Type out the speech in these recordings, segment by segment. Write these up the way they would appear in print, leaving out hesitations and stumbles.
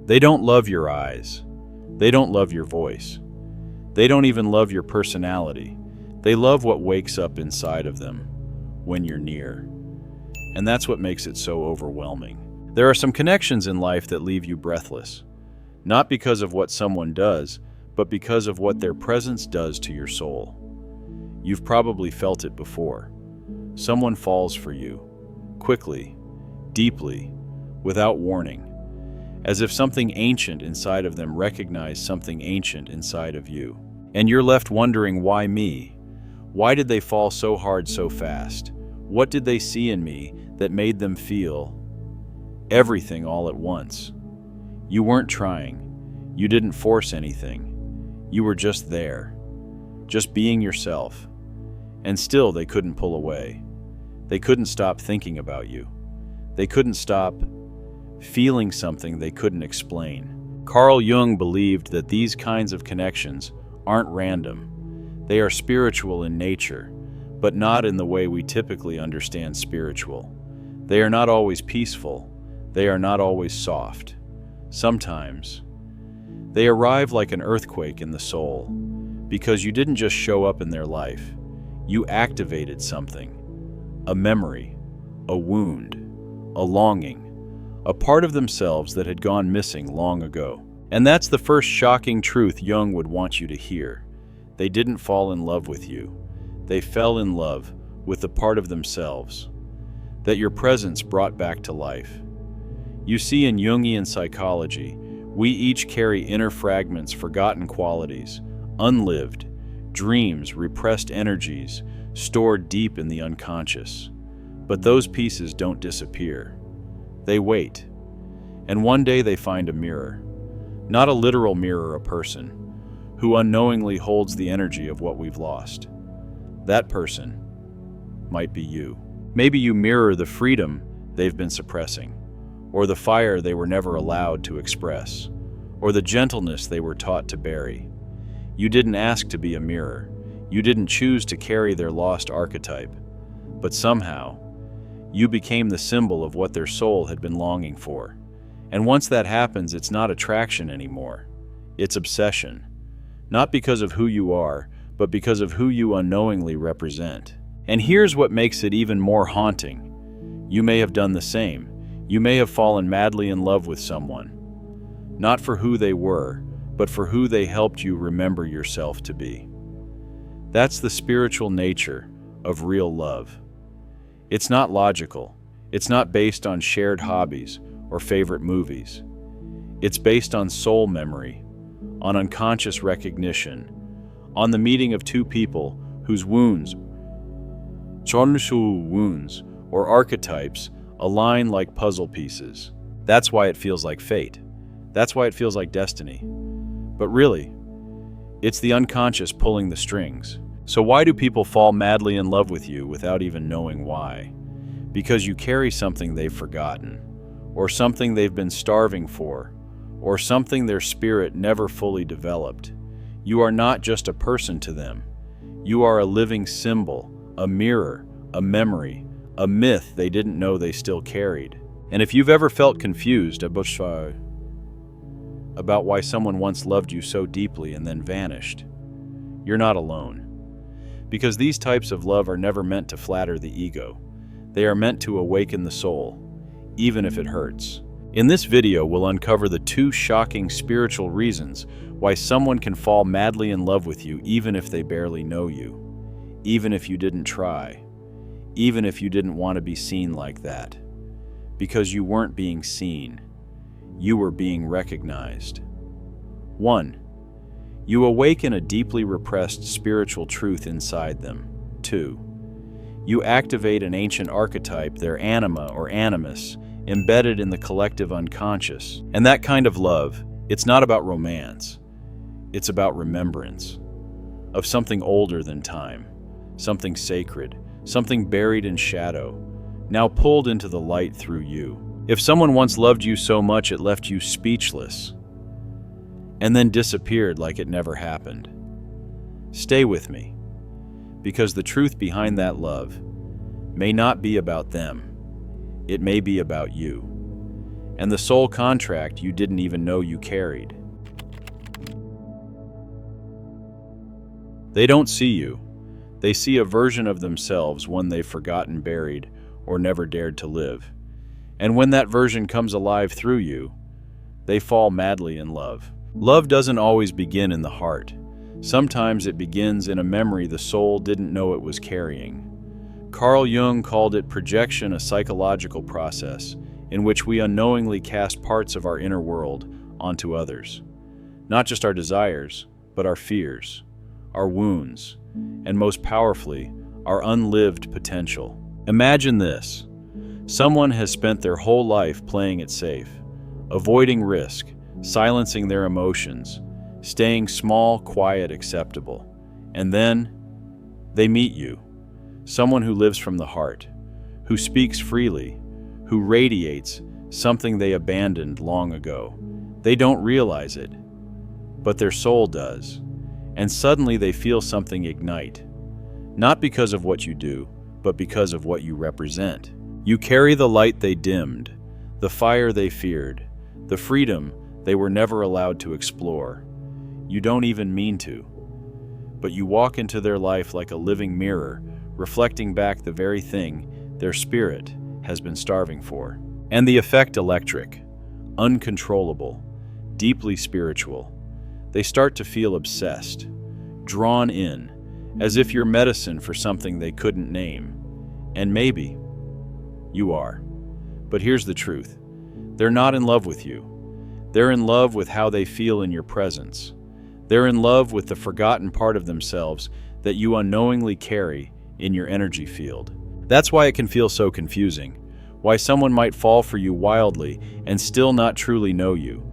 They don't love your eyes. They don't love your voice. They don't even love your personality. They love what wakes up inside of them when you're near. And that's what makes it so overwhelming. There are some connections in life that leave you breathless, not because of what someone does, but because of what their presence does to your soul. You've probably felt it before. Someone falls for you, quickly, deeply, without warning, as if something ancient inside of them recognized something ancient inside of you. And you're left wondering, why me? Why did they fall so hard so fast? What did they see in me that made them feel everything all at once? You weren't trying. You didn't force anything. You were just there, just being yourself. And still they couldn't pull away. They couldn't stop thinking about you. They couldn't stop feeling something they couldn't explain. Carl Jung believed that these kinds of connections aren't random. They are spiritual in nature, but not in the way we typically understand spiritual. They are not always peaceful. They are not always soft. Sometimes they arrive like an earthquake in the soul, because you didn't just show up in their life. You activated something, a memory, a wound, a longing, a part of themselves that had gone missing long ago. And that's the first shocking truth Jung would want you to hear. They didn't fall in love with you. They fell in love with the part of themselves that your presence brought back to life. You see, in Jungian psychology, we each carry inner fragments, forgotten qualities, unlived, dreams, repressed energies, stored deep in the unconscious. But those pieces don't disappear. They wait. And one day they find a mirror. Not a literal mirror, a person, who unknowingly holds the energy of what we've lost. That person might be you. Maybe you mirror the freedom they've been suppressing, or the fire they were never allowed to express, or the gentleness they were taught to bury. You didn't ask to be a mirror. You didn't choose to carry their lost archetype. But somehow, you became the symbol of what their soul had been longing for. And once that happens, it's not attraction anymore. It's obsession. Not because of who you are, but because of who you unknowingly represent. And here's what makes it even more haunting. You may have done the same. You may have fallen madly in love with someone. Not for who they were, but for who they helped you remember yourself to be. That's the spiritual nature of real love. It's not logical. It's not based on shared hobbies or favorite movies. It's based on soul memory, on unconscious recognition, on the meeting of two people whose wounds or archetypes align like puzzle pieces. That's why it feels like fate. That's why it feels like destiny. But really, it's the unconscious pulling the strings. So why do people fall madly in love with you without even knowing why? Because you carry something they've forgotten, or something they've been starving for, or something their spirit never fully developed. You are not just a person to them. You are a living symbol, a mirror, a memory, a myth they didn't know they still carried. And if you've ever felt confused about why someone once loved you so deeply and then vanished, you're not alone. Because these types of love are never meant to flatter the ego. They are meant to awaken the soul, even if it hurts. In this video, we'll uncover the 2 shocking spiritual reasons why someone can fall madly in love with you even if they barely know you, even if you didn't try, even if you didn't want to be seen like that. Because you weren't being seen. You were being recognized. 1. You awaken a deeply repressed spiritual truth inside them. 2. You activate an ancient archetype, their Anima or Animus, embedded in the collective unconscious. And that kind of love, it's not about romance. It's about remembrance of something older than time, something sacred, something buried in shadow, now pulled into the light through you. If someone once loved you so much it left you speechless, and then disappeared like it never happened, stay with me, because the truth behind that love may not be about them. It may be about you. and the soul contract you didn't even know you carried. They don't see you. They see a version of themselves, one they've forgotten, buried, or never dared to live. And when that version comes alive through you, they fall madly in love. Love doesn't always begin in the heart. Sometimes it begins in a memory the soul didn't know it was carrying. Carl Jung called it projection, a psychological process in which we unknowingly cast parts of our inner world onto others. Not just our desires, but our fears, our wounds, and most powerfully, our unlived potential. Imagine this. Someone has spent their whole life playing it safe, avoiding risk, silencing their emotions, staying small, quiet, acceptable. And then they meet you, someone who lives from the heart, who speaks freely, who radiates something they abandoned long ago. They don't realize it, but their soul does. And suddenly they feel something ignite, not because of what you do, but because of what you represent. You carry the light they dimmed, the fire they feared, the freedom they were never allowed to explore. You don't even mean to, but you walk into their life like a living mirror, reflecting back the very thing their spirit has been starving for. And the effect electric, uncontrollable, deeply spiritual. They start to feel obsessed, drawn in, as if you're medicine for something they couldn't name. And maybe you are. But here's the truth. They're not in love with you. They're in love with how they feel in your presence. They're in love with the forgotten part of themselves that you unknowingly carry in your energy field. That's why it can feel so confusing, why someone might fall for you wildly and still not truly know you.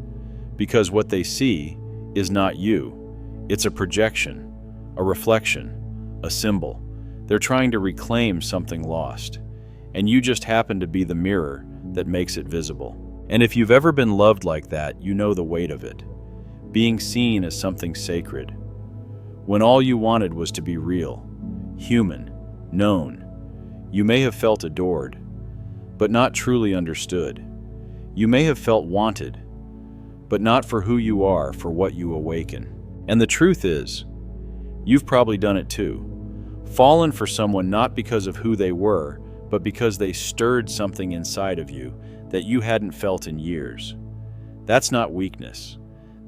Because what they see is not you. It's a projection, a reflection, a symbol. They're trying to reclaim something lost, and you just happen to be the mirror that makes it visible. And if you've ever been loved like that, you know the weight of it. Being seen as something sacred, when all you wanted was to be real, human, known. You may have felt adored, but not truly understood. You may have felt wanted, but not for who you are, for what you awaken. And the truth is, you've probably done it too. Fallen for someone not because of who they were, but because they stirred something inside of you that you hadn't felt in years. That's not weakness.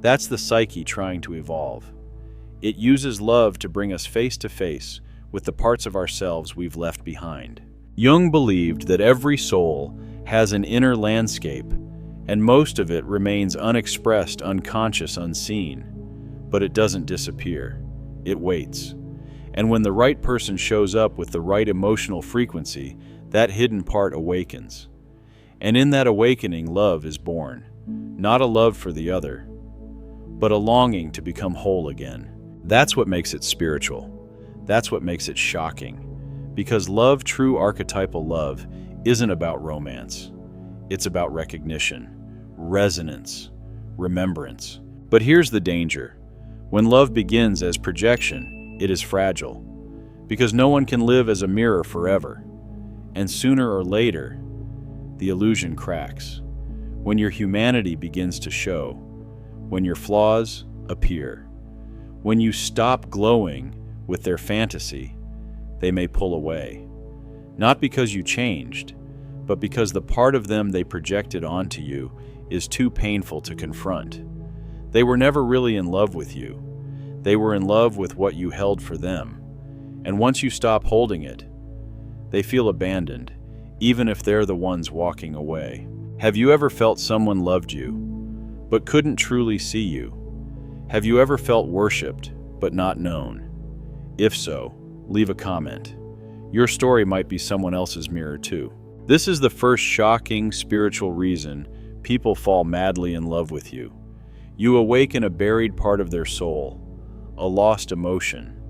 That's the psyche trying to evolve. It uses love to bring us face to face with the parts of ourselves we've left behind. Jung believed that every soul has an inner landscape, and most of it remains unexpressed, unconscious, unseen. But it doesn't disappear. It waits. And when the right person shows up with the right emotional frequency, that hidden part awakens. And in that awakening, love is born. Not a love for the other, but a longing to become whole again. That's what makes it spiritual. That's what makes it shocking. Because love, true archetypal love, isn't about romance. It's about recognition, resonance, remembrance. But here's the danger. When love begins as projection, it is fragile. Because no one can live as a mirror forever. And sooner or later, the illusion cracks. When your humanity begins to show. When your flaws appear. When you stop glowing with their fantasy, they may pull away. Not because you changed, but because the part of them they projected onto you is too painful to confront. They were never really in love with you. They were in love with what you held for them. And once you stop holding it, they feel abandoned, even if they're the ones walking away. Have you ever felt someone loved you, but couldn't truly see you? Have you ever felt worshipped, but not known? If so, leave a comment. Your story might be someone else's mirror too. This is the first shocking spiritual reason people fall madly in love with you. You awaken a buried part of their soul, a lost emotion,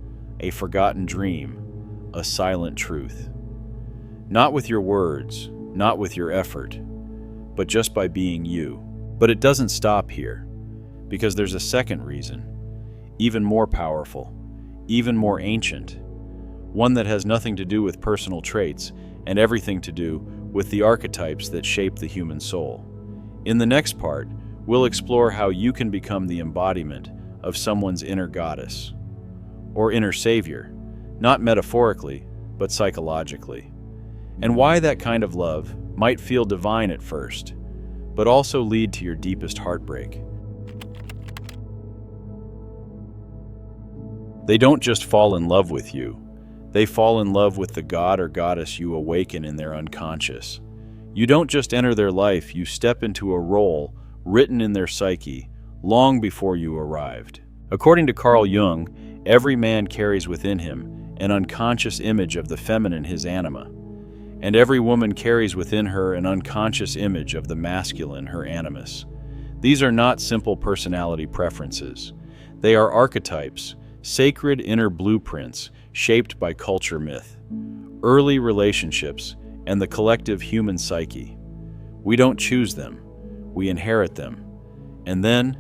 a forgotten dream, a silent truth. Not with your words, not with your effort, but just by being you. But it doesn't stop here, because there's a second reason, even more powerful, even more ancient, one that has nothing to do with personal traits and everything to do with the archetypes that shape the human soul. In the next part, we'll explore how you can become the embodiment of someone's inner goddess, or inner savior, not metaphorically, but psychologically, and why that kind of love might feel divine at first, but also lead to your deepest heartbreak. They don't just fall in love with you, they fall in love with the god or goddess you awaken in their unconscious. You don't just enter their life, you step into a role written in their psyche long before you arrived. According to Carl Jung, every man carries within him an unconscious image of the feminine, his Anima, and every woman carries within her an unconscious image of the masculine, her Animus. These are not simple personality preferences. They are archetypes, sacred inner blueprints shaped by culture, myth, early relationships, and the collective human psyche. We don't choose them, we inherit them, and then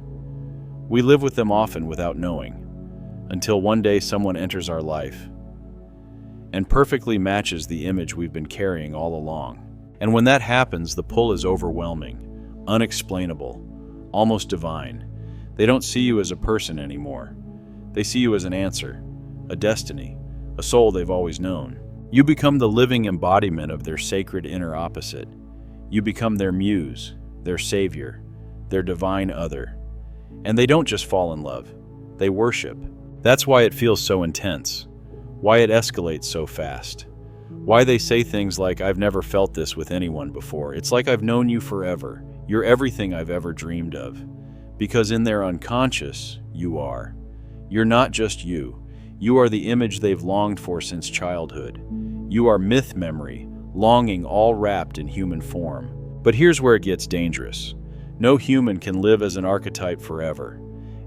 we live with them often without knowing, until one day someone enters our life and perfectly matches the image we've been carrying all along. And when that happens, the pull is overwhelming, unexplainable, almost divine. They don't see you as a person anymore. They see you as an answer, a destiny, a soul they've always known. You become the living embodiment of their sacred inner opposite. You become their muse, their savior, their divine other. And they don't just fall in love, they worship. That's why it feels so intense, why it escalates so fast, why they say things like, "I've never felt this with anyone before. It's like I've known you forever. You're everything I've ever dreamed of." Because in their unconscious, you are. You're not just you. You are the image they've longed for since childhood. You are myth memory, longing all wrapped in human form. But here's where it gets dangerous. No human can live as an archetype forever.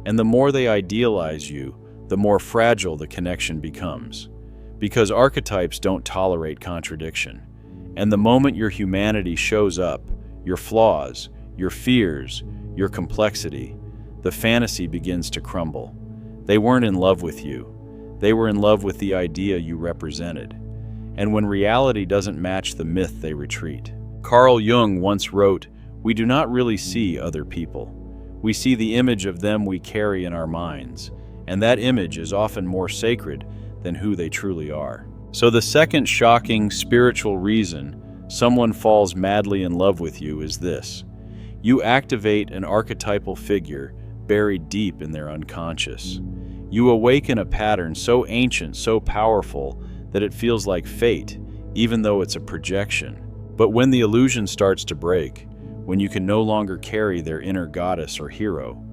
And the more they idealize you, the more fragile the connection becomes. Because archetypes don't tolerate contradiction. And the moment your humanity shows up, your flaws, your fears, your complexity, the fantasy begins to crumble. They weren't in love with you. They were in love with the idea you represented. And when reality doesn't match the myth, they retreat. Carl Jung once wrote, "We do not really see other people. We see the image of them we carry in our minds, and that image is often more sacred than who they truly are." So the second shocking spiritual reason someone falls madly in love with you is this. You activate an archetypal figure buried deep in their unconscious. You awaken a pattern so ancient, so powerful, that it feels like fate, even though it's a projection. But when the illusion starts to break, when you can no longer carry their inner goddess or hero,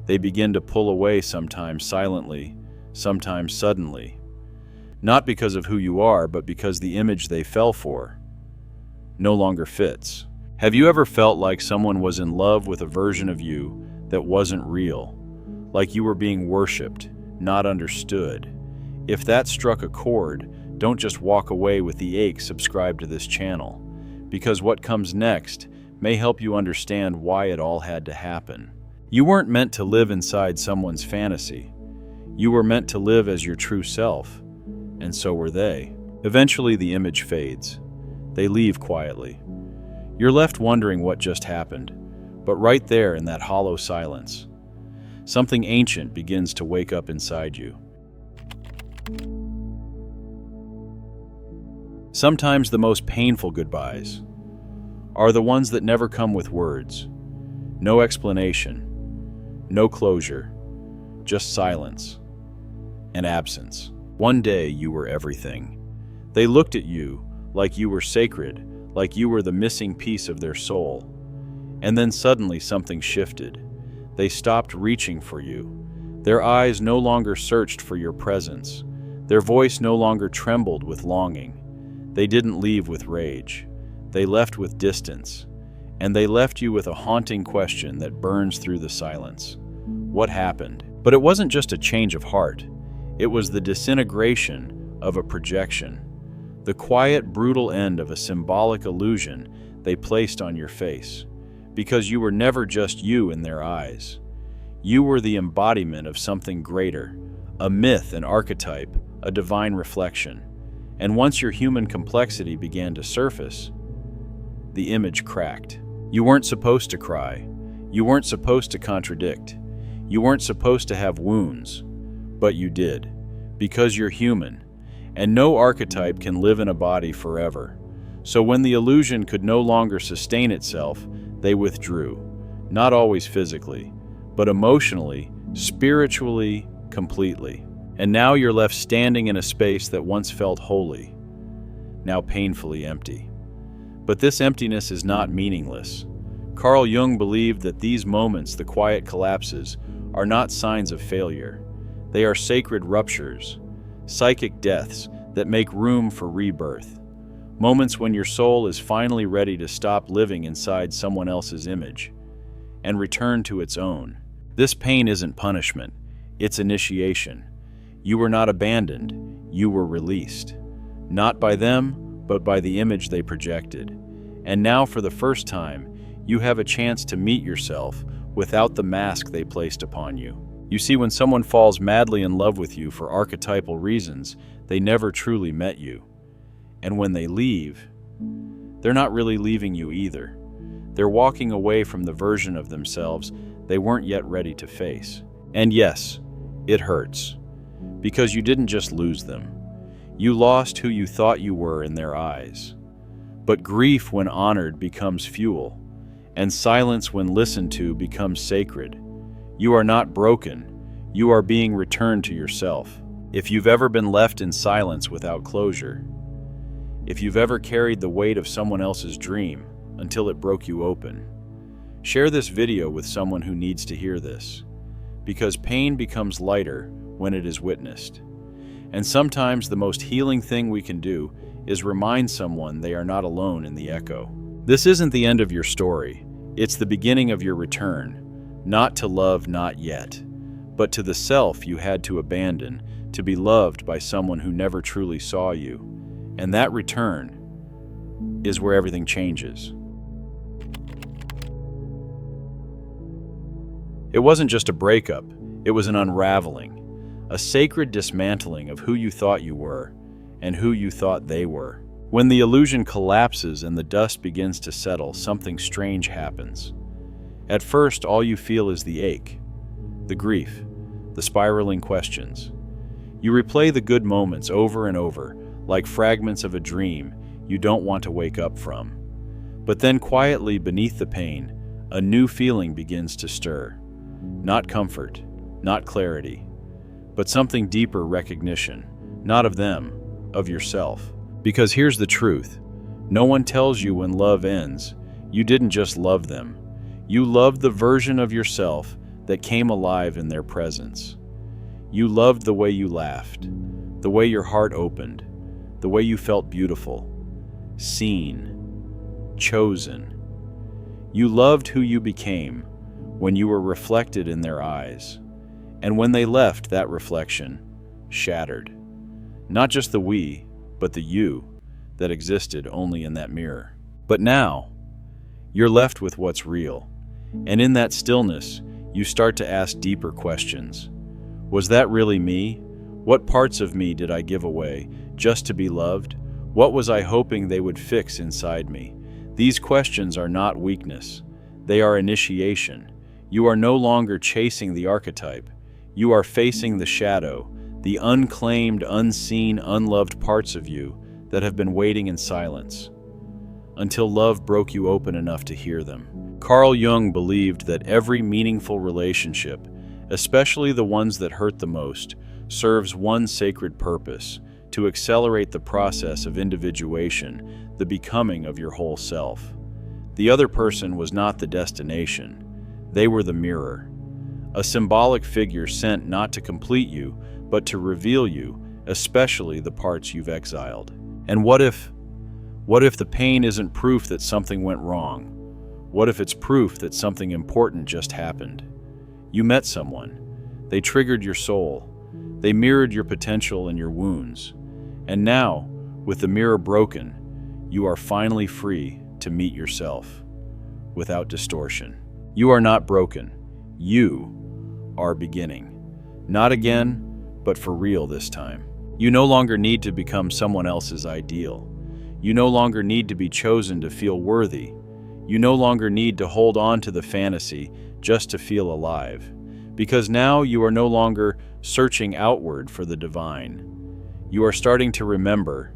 they begin to pull away, sometimes silently, sometimes suddenly. Not because of who you are, but because the image they fell for no longer fits. Have you ever felt like someone was in love with a version of you that wasn't real? Like you were being worshipped, not understood? If that struck a chord, don't just walk away with the ache. Subscribe to this channel, because what comes next may help you understand why it all had to happen. You weren't meant to live inside someone's fantasy. You were meant to live as your true self, and so were they. Eventually the image fades. They leave quietly. You're left wondering what just happened, but right there in that hollow silence, something ancient begins to wake up inside you. Sometimes the most painful goodbyes are the ones that never come with words. No explanation, no closure, just silence and absence. One day you were everything. They looked at you like you were sacred, like you were the missing piece of their soul. And then suddenly something shifted. They stopped reaching for you. Their eyes no longer searched for your presence. Their voice no longer trembled with longing. They didn't leave with rage. They left with distance. And they left you with a haunting question that burns through the silence. What happened? But it wasn't just a change of heart. It was the disintegration of a projection. The quiet, brutal end of a symbolic illusion they placed on your face. Because you were never just you in their eyes. You were the embodiment of something greater, a myth, an archetype, a divine reflection. And once your human complexity began to surface, the image cracked. You weren't supposed to cry. You weren't supposed to contradict. You weren't supposed to have wounds. But you did. Because you're human. And no archetype can live in a body forever. So when the illusion could no longer sustain itself, they withdrew. Not always physically, but emotionally, spiritually, completely. And now you're left standing in a space that once felt holy, now painfully empty. But this emptiness is not meaningless. Carl Jung believed that these moments, the quiet collapses, are not signs of failure. They are sacred ruptures, psychic deaths that make room for rebirth. Moments when your soul is finally ready to stop living inside someone else's image and return to its own. This pain isn't punishment, it's initiation. You were not abandoned, you were released. Not by them, but by the image they projected. And now, for the first time, you have a chance to meet yourself without the mask they placed upon you. You see, when someone falls madly in love with you for archetypal reasons, they never truly met you. And when they leave, they're not really leaving you either. They're walking away from the version of themselves they weren't yet ready to face. And yes, it hurts. Because you didn't just lose them. You lost who you thought you were in their eyes. But grief, when honored, becomes fuel, and silence, when listened to, becomes sacred. You are not broken. You are being returned to yourself. If you've ever been left in silence without closure, if you've ever carried the weight of someone else's dream until it broke you open, share this video with someone who needs to hear this. Because pain becomes lighter when it is witnessed. And sometimes the most healing thing we can do is remind someone they are not alone in the echo. This isn't the end of your story. It's the beginning of your return. Not to love, not yet, but to the self you had to abandon to be loved by someone who never truly saw you. And that return is where everything changes. It wasn't just a breakup, it was an unraveling, a sacred dismantling of who you thought you were and who you thought they were. When the illusion collapses and the dust begins to settle, something strange happens. At first, all you feel is the ache, the grief, the spiraling questions. You replay the good moments over and over, like fragments of a dream you don't want to wake up from. But then quietly beneath the pain, a new feeling begins to stir. Not comfort, not clarity, but something deeper: recognition, not of them, of yourself. Because here's the truth. No one tells you when love ends, you didn't just love them. You loved the version of yourself that came alive in their presence. You loved the way you laughed, the way your heart opened, the way you felt beautiful, seen, chosen. You loved who you became when you were reflected in their eyes. And when they left, that reflection shattered. Not just the we, but the you that existed only in that mirror. But now, you're left with what's real. And in that stillness, you start to ask deeper questions. Was that really me? What parts of me did I give away just to be loved? What was I hoping they would fix inside me? These questions are not weakness. They are initiation. You are no longer chasing the archetype. You are facing the shadow, the unclaimed, unseen, unloved parts of you that have been waiting in silence, until love broke you open enough to hear them. Carl Jung believed that every meaningful relationship, especially the ones that hurt the most, serves one sacred purpose: to accelerate the process of individuation, the becoming of your whole self. The other person was not the destination. They were the mirror, a symbolic figure sent not to complete you, but to reveal you, especially the parts you've exiled. And what if the pain isn't proof that something went wrong? What if it's proof that something important just happened? You met someone. They triggered your soul. They mirrored your potential and your wounds. And now, with the mirror broken, you are finally free to meet yourself without distortion. You are not broken. You are beginning. Not again, but for real this time. You no longer need to become someone else's ideal. You no longer need to be chosen to feel worthy. You no longer need to hold on to the fantasy just to feel alive, because now you are no longer searching outward for the divine. You are starting to remember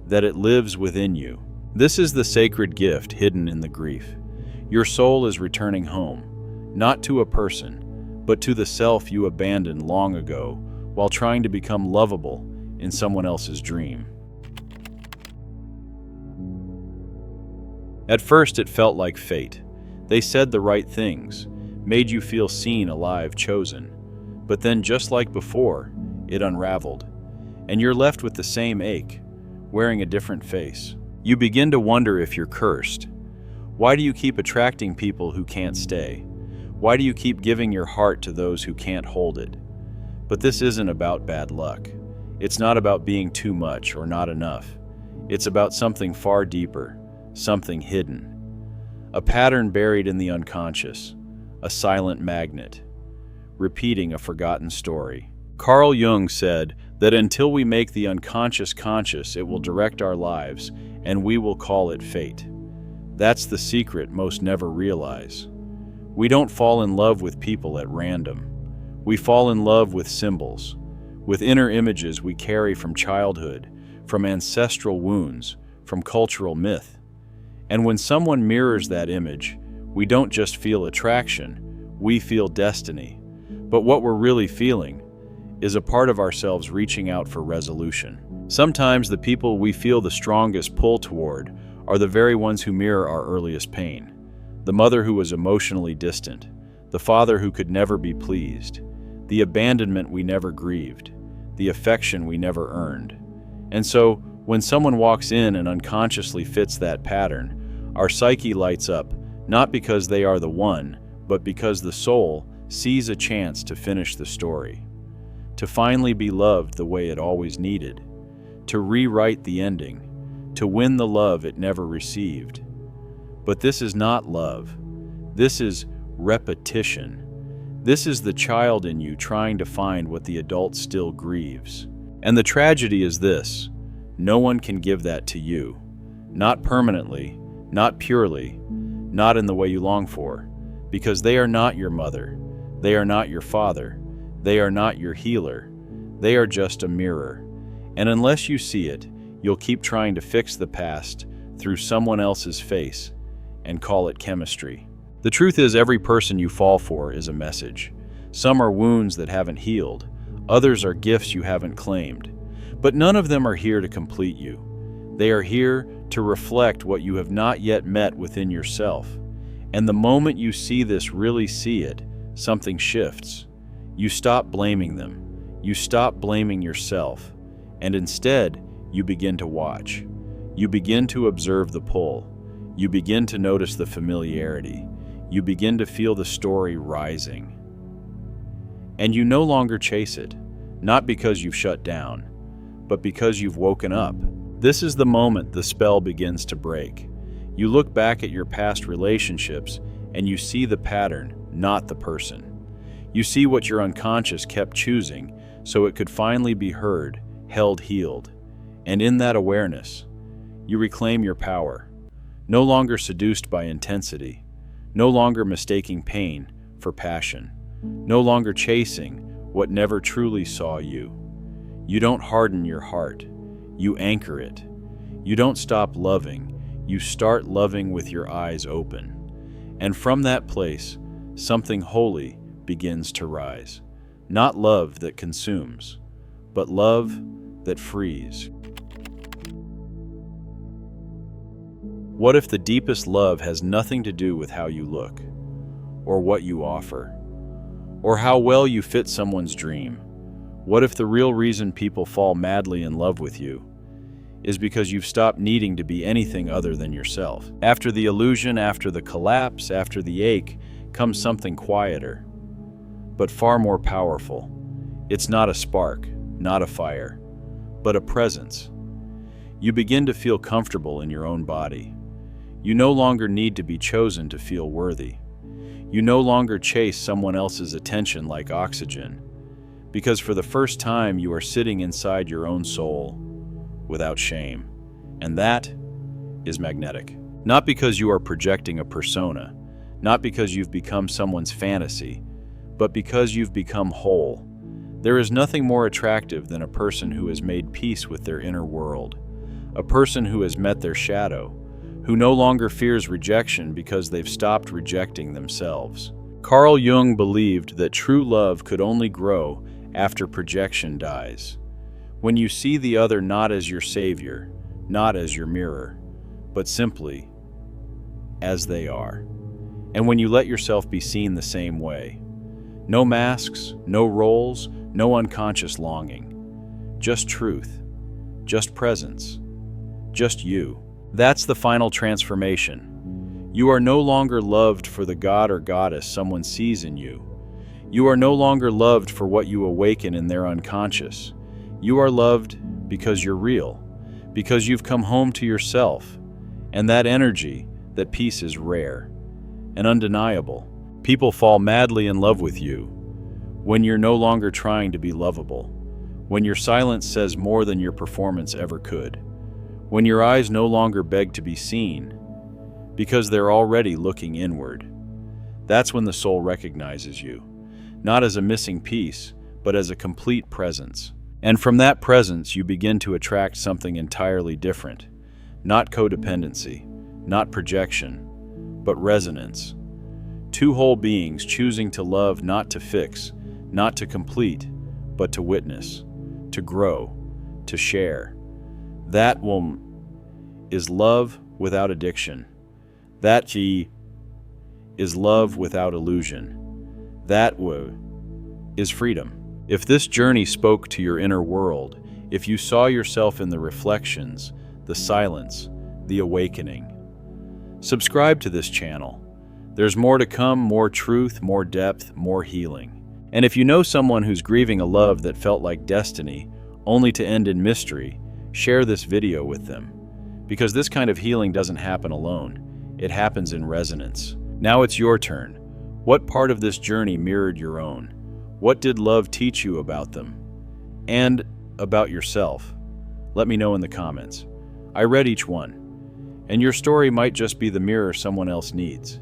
that it lives within you. This is the sacred gift hidden in the grief. Your soul is returning home, not to a person, but to the self you abandoned long ago while trying to become lovable in someone else's dream. At first it felt like fate. They said the right things, made you feel seen, alive, chosen. But then, just like before, it unraveled, and you're left with the same ache, wearing a different face. You begin to wonder if you're cursed. Why do you keep attracting people who can't stay? Why do you keep giving your heart to those who can't hold it? But this isn't about bad luck. It's not about being too much or not enough. It's about something far deeper, something hidden. A pattern buried in the unconscious, a silent magnet, repeating a forgotten story. Carl Jung said that until we make the unconscious conscious, it will direct our lives, and we will call it fate. That's the secret most never realize. We don't fall in love with people at random. We fall in love with symbols, with inner images we carry from childhood, from ancestral wounds, from cultural myth. And when someone mirrors that image, we don't just feel attraction, we feel destiny. But what we're really feeling is a part of ourselves reaching out for resolution. Sometimes the people we feel the strongest pull toward are the very ones who mirror our earliest pain. The mother who was emotionally distant, the father who could never be pleased, the abandonment we never grieved, the affection we never earned. And so, when someone walks in and unconsciously fits that pattern, our psyche lights up, not because they are the one, but because the soul sees a chance to finish the story, to finally be loved the way it always needed, to rewrite the ending, to win the love it never received. But this is not love. This is repetition. This is the child in you trying to find what the adult still grieves. And the tragedy is this: no one can give that to you. Not permanently, not purely, not in the way you long for, because they are not your mother, they are not your father, they are not your healer, they are just a mirror. And unless you see it, you'll keep trying to fix the past through someone else's face and call it chemistry. The truth is, every person you fall for is a message. Some are wounds that haven't healed, others are gifts you haven't claimed. But none of them are here to complete you. They are here to reflect what you have not yet met within yourself. And the moment you see this, really see it, something shifts. You stop blaming them. You stop blaming yourself. And instead, you begin to watch. You begin to observe the pull. You begin to notice the familiarity. You begin to feel the story rising. And you no longer chase it, not because you've shut down, but because you've woken up. This is the moment the spell begins to break. You look back at your past relationships and you see the pattern, not the person. You see what your unconscious kept choosing so it could finally be heard, held, healed. And in that awareness, you reclaim your power, no longer seduced by intensity, no longer mistaking pain for passion, no longer chasing what never truly saw you. You don't harden your heart, you anchor it. You don't stop loving, you start loving with your eyes open. And from that place, something holy begins to rise. Not love that consumes, but love that frees. What if the deepest love has nothing to do with how you look, or what you offer, or how well you fit someone's dream? What if the real reason people fall madly in love with you is because you've stopped needing to be anything other than yourself? After the illusion, after the collapse, after the ache, comes something quieter, but far more powerful. It's not a spark, not a fire, but a presence. You begin to feel comfortable in your own body. You no longer need to be chosen to feel worthy. You no longer chase someone else's attention like oxygen, because for the first time you are sitting inside your own soul without shame. And that is magnetic. Not because you are projecting a persona, not because you've become someone's fantasy, but because you've become whole. There is nothing more attractive than a person who has made peace with their inner world, a person who has met their shadow, who no longer fears rejection because they've stopped rejecting themselves. Carl Jung believed that true love could only grow after projection dies. When you see the other not as your savior, not as your mirror, but simply as they are. And when you let yourself be seen the same way. No masks, no roles, no unconscious longing. Just truth, just presence, just you. That's the final transformation. You are no longer loved for the god or goddess someone sees in you. You are no longer loved for what you awaken in their unconscious. You are loved because you're real, because you've come home to yourself. And that energy, that peace is rare and undeniable. People fall madly in love with you when you're no longer trying to be lovable, when your silence says more than your performance ever could, when your eyes no longer beg to be seen because they're already looking inward. That's when the soul recognizes you, not as a missing piece, but as a complete presence. And from that presence, you begin to attract something entirely different. Not codependency, not projection, but resonance. Two whole beings choosing to love, not to fix, not to complete, but to witness, to grow, to share. That is love without addiction. That is love without illusion. That is freedom. If this journey spoke to your inner world, if you saw yourself in the reflections, the silence, the awakening, subscribe to this channel. There's more to come, more truth, more depth, more healing. And if you know someone who's grieving a love that felt like destiny, only to end in mystery, share this video with them. Because this kind of healing doesn't happen alone. It happens in resonance. Now it's your turn. What part of this journey mirrored your own? What did love teach you about them? And about yourself? Let me know in the comments. I read each one. And your story might just be the mirror someone else needs.